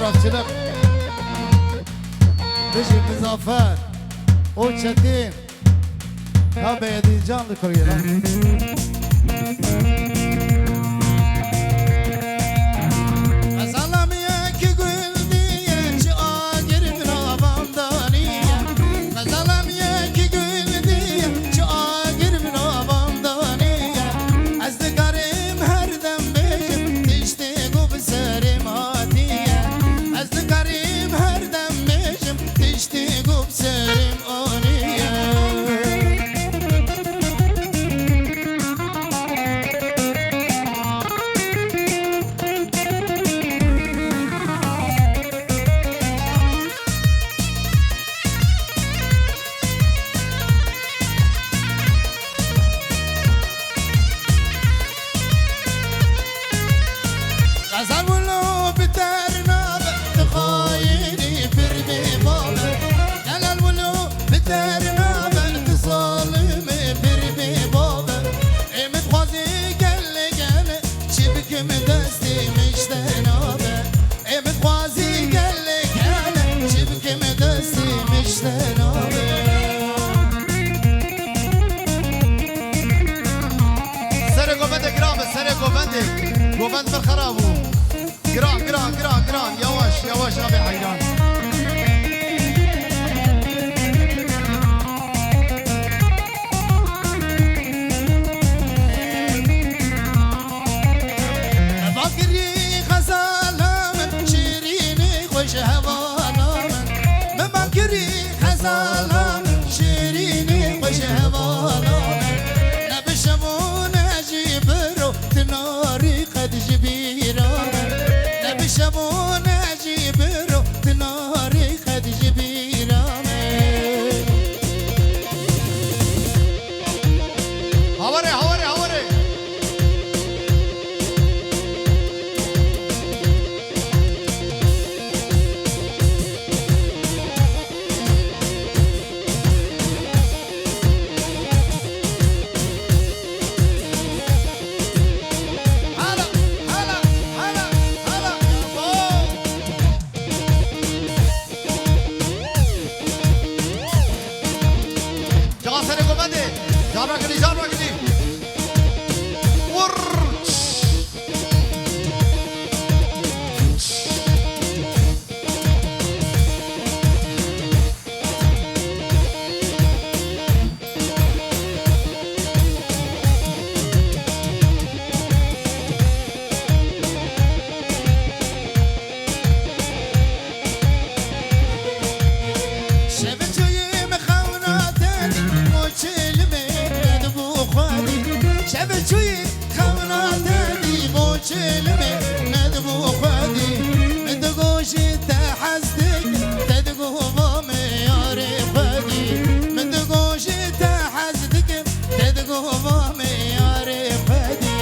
fotoğrafçılık. Bişi Muzaffer. O Çetin. Ha beyedi canlı koruyor lan. گوبند بر خرابو گران گران گران گران یواش یواش آبی حیران فاكري خزالة من شيريني خوش هوانا من فاكري خزالة من شيريني خوش هوانا نبشمون أجيب رو تناري قد جبيرانا نبشمون أجيب رو تناري قد جبيرانا هوري هوري هوري جارنا كلي جارنا كلي ورش شوي خوناتني موشلمي ندبو خدي مدقوش تحسدك تدقو ضمي ياري خدي مدقوش تحسدك تدقو ضمي ياري خدي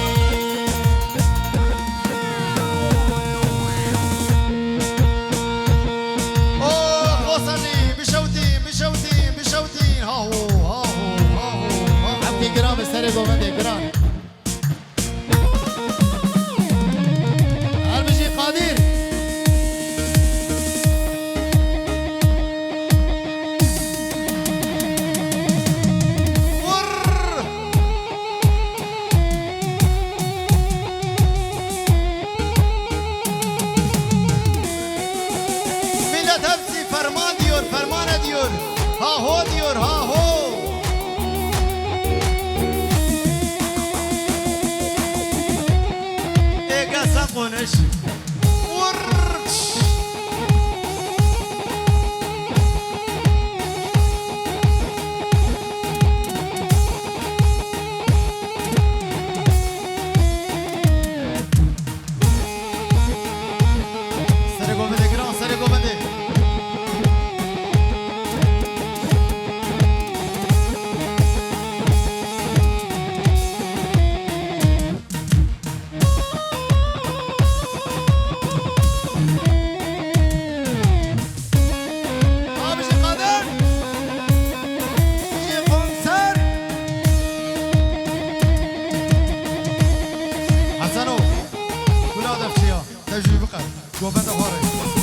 اوه وصلني بشوتين بشوتين بشوتين هاهو هاهو هاهو عبدي جرام السري قومندي جرام قادر millet hepsi ferman diyor ferman ediyor ha ho diyor ha ho Egasa konuş تجربه قد گوبند هاره